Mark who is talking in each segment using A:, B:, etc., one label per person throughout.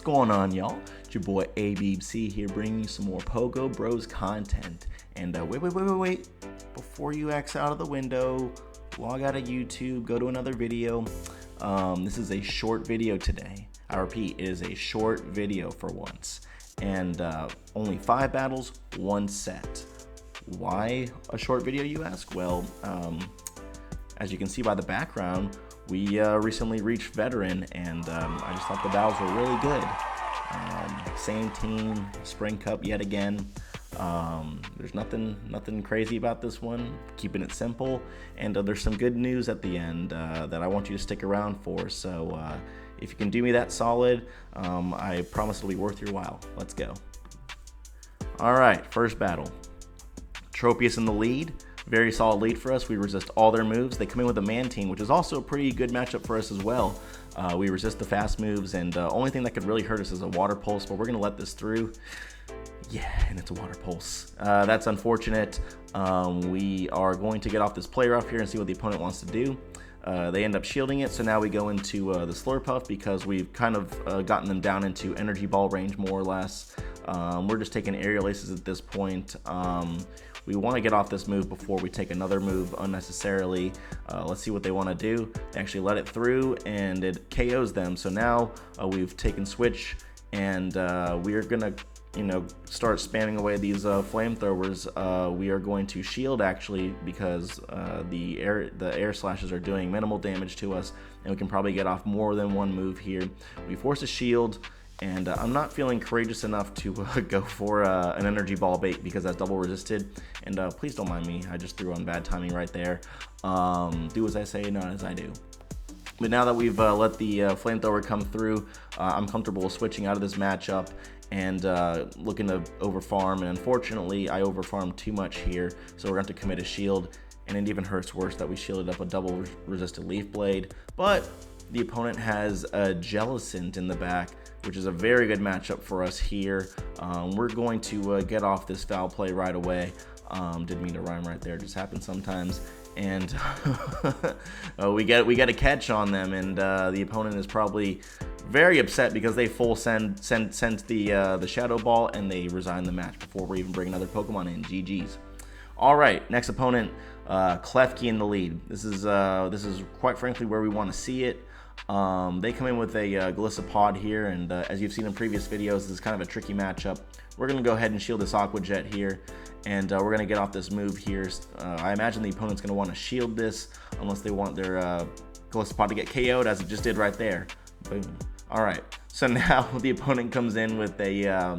A: going on, y'all? It's your boy ABC here, bringing you some more Pogo Bros content. And wait. Before you X out of the window, log out of YouTube, go to another video. This is a short video today. I repeat, it is a short video for once. And only 5 battles, 1 set. Why a short video, you ask? Well, as you can see by the background, we recently reached veteran, and I just thought the battles were really good. Same team, Spring Cup yet again. There's nothing crazy about this one, keeping it simple, and there's some good news at the end that I want you to stick around for. So if you can do me that solid, I promise it'll be worth your while. Let's go. All right, first battle. Tropius in the lead. Very solid lead for us. We resist all their moves. They come in with a Mantine, which is also a pretty good matchup for us as well. We resist the fast moves, and only thing that could really hurt us is a Water Pulse, but we're going to let this through. Yeah, and it's a Water Pulse. That's unfortunate. We are going to get off this play rough here and see what the opponent wants to do. They end up shielding it, so now we go into the Slurpuff because we've kind of gotten them down into Energy Ball range more or less. We're just taking Aerial Aces at this point. We want to get off this move before we take another move unnecessarily. Let's see what they want to do. They actually let it through, and it KOs them. So now we've taken Switch, and we're going to start spamming away these flamethrowers. We are going to shield actually because the air slashes are doing minimal damage to us, and we can probably get off more than one move here. We force a shield, and I'm not feeling courageous enough to go for an energy ball bait because that's double resisted. And please don't mind me, I just threw on bad timing right there. Do as I say, not as I do. But now that we've let the flamethrower come through, I'm comfortable switching out of this matchup and looking to overfarm. And unfortunately, I overfarmed too much here, so we're going to commit a shield. And it even hurts worse that we shielded up a double resisted Leaf Blade. But the opponent has a Jellicent in the back, which is a very good matchup for us here. We're going to get off this foul play right away. Didn't mean to rhyme right there, it just happens sometimes. And we get a catch on them, and the opponent is probably very upset because they full send the Shadow Ball, and they resign the match before we even bring another Pokemon in. GG's. All right, next opponent, Klefki in the lead. This is quite frankly where we want to see it. They come in with a Gliscopod here, and as you've seen in previous videos, this is kind of a tricky matchup. We're going to go ahead and shield this Aqua Jet here, and we're going to get off this move here. I imagine the opponent's going to want to shield this unless they want their Gliscopod to get KO'd, as it just did right there. Boom. All right, so now the opponent comes in with a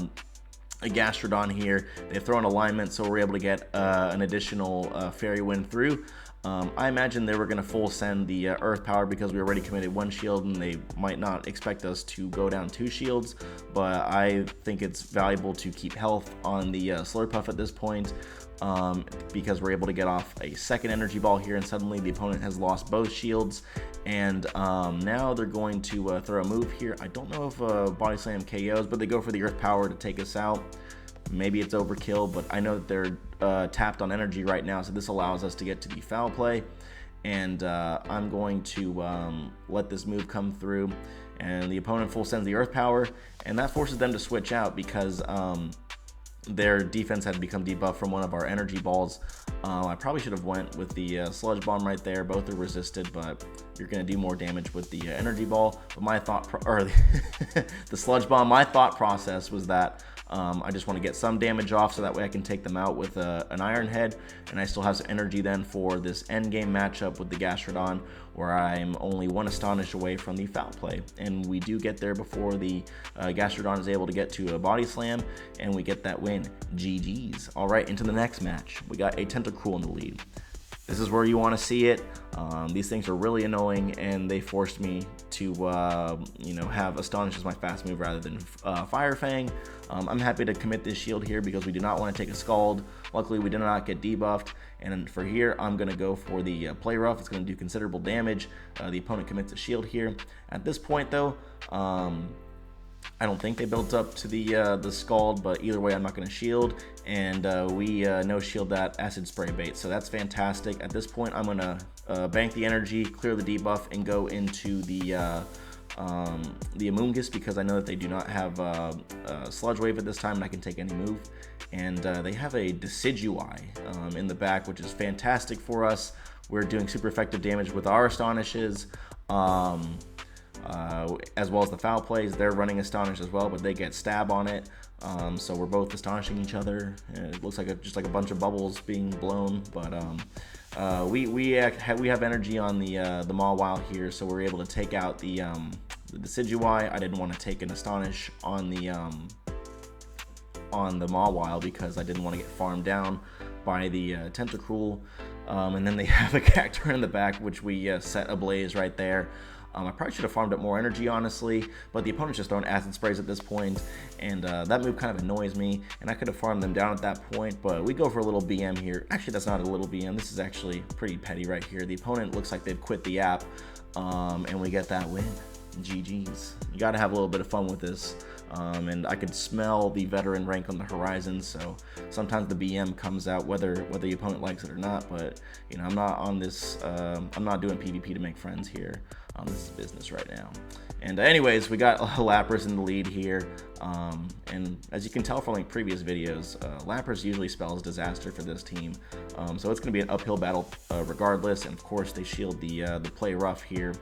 A: Gastrodon here. They've thrown alignment, so we're able to get an additional Fairy Wind through. I imagine they were going to full send the Earth Power because we already committed 1 shield, and they might not expect us to go down 2 shields, but I think it's valuable to keep health on the Slurpuff at this point because we're able to get off a second Energy Ball here, and suddenly the opponent has lost both shields, and now they're going to throw a move here. I don't know if Body Slam KOs, but they go for the Earth Power to take us out. Maybe it's overkill, but I know that they're tapped on energy right now, so this allows us to get to the foul play. And I'm going to let this move come through, and the opponent full sends the Earth Power, and that forces them to switch out because their defense had become debuffed from one of our energy balls. I probably should have went with the Sludge Bomb right there. Both are resisted, but you're going to do more damage with the energy ball. But my the Sludge Bomb, my thought process was that I just want to get some damage off so that way I can take them out with an Iron Head, and I still have some energy then for this end game matchup with the Gastrodon, where I'm only 1 Astonish away from the foul play. And we do get there before the Gastrodon is able to get to a Body Slam, and we get that win. GG's. All right, into the next match. We got a Tentacruel in the lead. This is where you want to see it. These things are really annoying, and they forced me to have Astonish as my fast move rather than Fire Fang. I'm happy to commit this shield here because we do not want to take a Scald. Luckily, we did not get debuffed, and for here, I'm going to go for the Play Rough. It's going to do considerable damage. The opponent commits a shield here. At this point, though, I don't think they built up to the Scald, but either way, I'm not going to shield, and we no shield that Acid Spray bait, so that's fantastic. At this point, I'm going to bank the energy, clear the debuff, and go into the the Amoonguss because I know that they do not have Sludge Wave at this time, and I can take any move. And they have a Decidueye in the back, which is fantastic for us. We're doing super effective damage with our Astonishes, as well as the foul plays. They're running Astonish as well, but they get stab on it. So we're both astonishing each other. It looks like just like a bunch of bubbles being blown, but we have energy on the Mawile here, so we're able to take out the Decidueye. I didn't want to take an Astonish on the Mawile because I didn't want to get farmed down by the Tentacruel. And then they have a Cacturne in the back, which we set ablaze right there. I probably should have farmed up more energy, honestly, but the opponent's just throwing acid sprays at this point, and that move kind of annoys me, and I could have farmed them down at that point, but we go for a little BM here. Actually, that's not a little BM. This is actually pretty petty right here. The opponent looks like they've quit the app, and we get that win. GG's. You got to have a little bit of fun with this. And I could smell the veteran rank on the horizon, so sometimes the BM comes out whether the opponent likes it or not. But you know, I'm not on this. I'm not doing PvP to make friends here. This is business right now. And anyways, we got Lapras in the lead here, and as you can tell from like previous videos, Lapras usually spells disaster for this team. So it's going to be an uphill battle regardless. And of course, they shield the play rough here.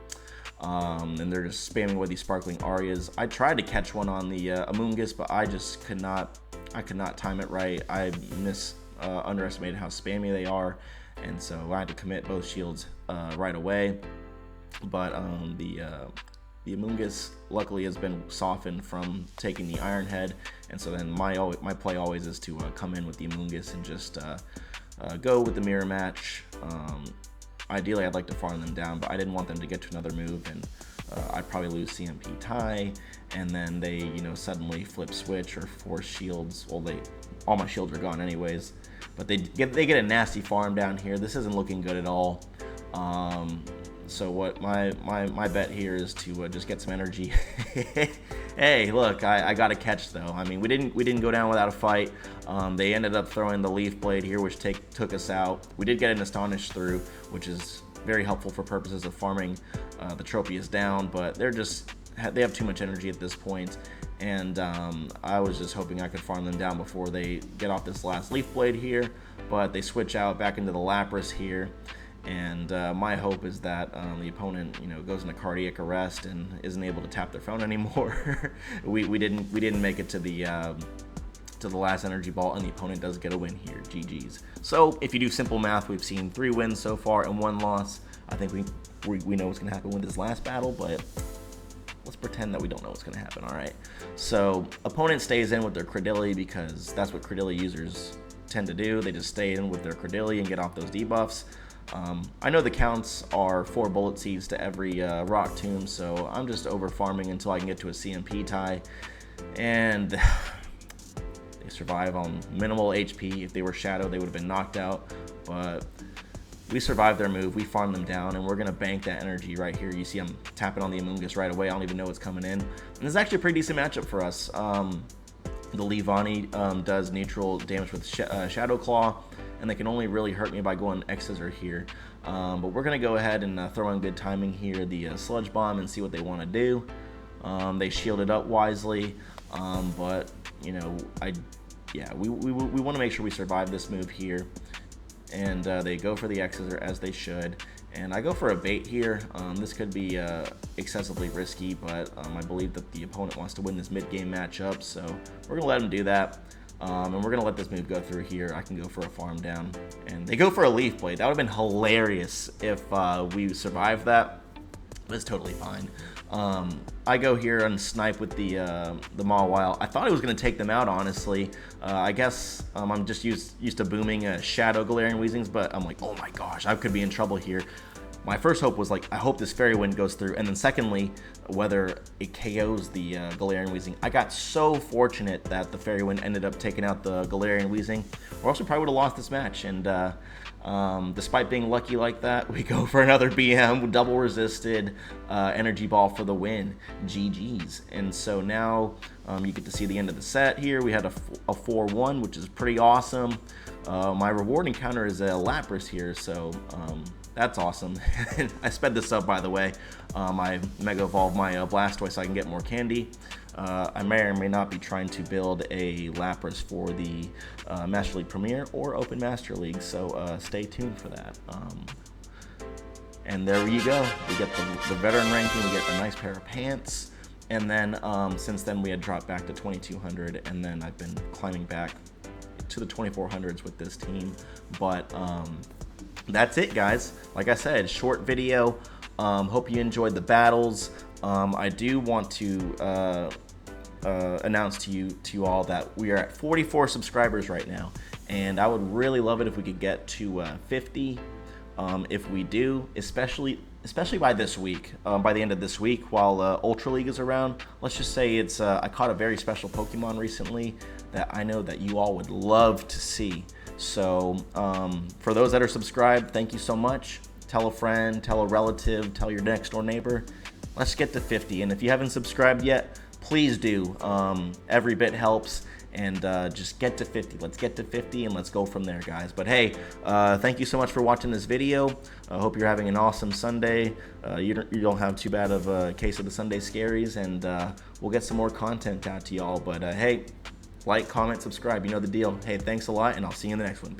A: And they're just spamming with these sparkling Arias. I tried to catch one on the Amoonguss, but I just could not time it right. I underestimated how spammy they are, and so I had to commit both shields right away. But the Amoonguss luckily has been softened from taking the Iron Head, and so then my play always is to come in with the Amoonguss and just go with the mirror match. Ideally, I'd like to farm them down, but I didn't want them to get to another move, and I'd probably lose CMP tie, and then they, you know, suddenly flip switch or force shields. Well, all my shields are gone anyways, but they get a nasty farm down here. This isn't looking good at all. So what my bet here is to just get some energy. Hey, look, I got a catch though. I mean, we didn't go down without a fight. They ended up throwing the Leaf Blade here, which took us out. We did get an Astonish through, which is very helpful for purposes of farming the Tropius down, but they have too much energy at this point, and I was just hoping I could farm them down before they get off this last Leaf Blade here, but they switch out back into the Lapras here. And my hope is that the opponent, you know, goes into cardiac arrest and isn't able to tap their phone anymore. we didn't make it to the last energy ball, and the opponent does get a win here. GG's. So if you do simple math, we've seen 3 wins so far and 1 loss. I think we know what's gonna happen with this last battle, but let's pretend that we don't know what's gonna happen. All right. So opponent stays in with their Credilli because that's what Credilli users tend to do. They just stay in with their Credilli and get off those debuffs. I know the counts are 4 bullet seeds to every rock tomb, so I'm just over farming until I can get to a CMP tie, and they survive on minimal HP. If they were Shadow, they would have been knocked out, but we survived their move. We farmed them down, and we're going to bank that energy right here. You see I'm tapping on the Amoonguss right away. I don't even know what's coming in, and this is actually a pretty decent matchup for us. The Leavanny does neutral damage with Shadow Claw, and they can only really hurt me by going X-Scissor here. But we're going to go ahead and throw in good timing here, the Sludge Bomb, and see what they want to do. They shielded up wisely, but, you know, we want to make sure we survive this move here. And they go for the X-Scissor as they should. And I go for a bait here. This could be excessively risky, but I believe that the opponent wants to win this mid-game matchup, so we're going to let him do that. And we're going to let this move go through here. I can go for a farm down. And they go for a Leaf Blade. That would have been hilarious if we survived that. But it's totally fine. I go here and snipe with the Mawile. I thought it was going to take them out, honestly. I guess I'm just used to booming Shadow Galarian Weezings, but I'm like, oh my gosh, I could be in trouble here. My first hope was like, I hope this Fairy Wind goes through, and then secondly, whether it KOs the Galarian Weezing. I got so fortunate that the Fairy Wind ended up taking out the Galarian Weezing, or else we probably would have lost this match. And despite being lucky like that, we go for another BM, double resisted energy ball for the win. GG's. And so now you get to see the end of the set here. We had a 4-1, which is pretty awesome. My reward encounter is a Lapras here, so That's awesome. I sped this up, by the way. I Mega Evolved my Blastoise so I can get more candy. I may or may not be trying to build a Lapras for the Master League Premier or Open Master League, so stay tuned for that. And there you go. We get the veteran ranking, we get a nice pair of pants, and then since then we had dropped back to 2200, and then I've been climbing back to the 2400s with this team. But that's it, guys. Like I said, short video. Hope you enjoyed the battles. I do want to announce to you all that we are at 44 subscribers right now, and I would really love it if we could get to 50. If we do, especially by this week, by the end of this week, while Ultra League is around. Let's just say it's I caught a very special Pokemon recently that I know that you all would love to see. So for those that are subscribed, thank you so much. Tell a friend, tell a relative, tell your next door neighbor. Let's get to 50. And if you haven't subscribed yet, please do. Every bit helps. And just get to 50. Let's get to 50 and let's go from there, guys. But hey, thank you so much for watching this video. I hope you're having an awesome Sunday. You don't have too bad of a case of the Sunday scaries, and we'll get some more content out to y'all. But hey, like, comment, subscribe. You know the deal. Hey, thanks a lot, and I'll see you in the next one.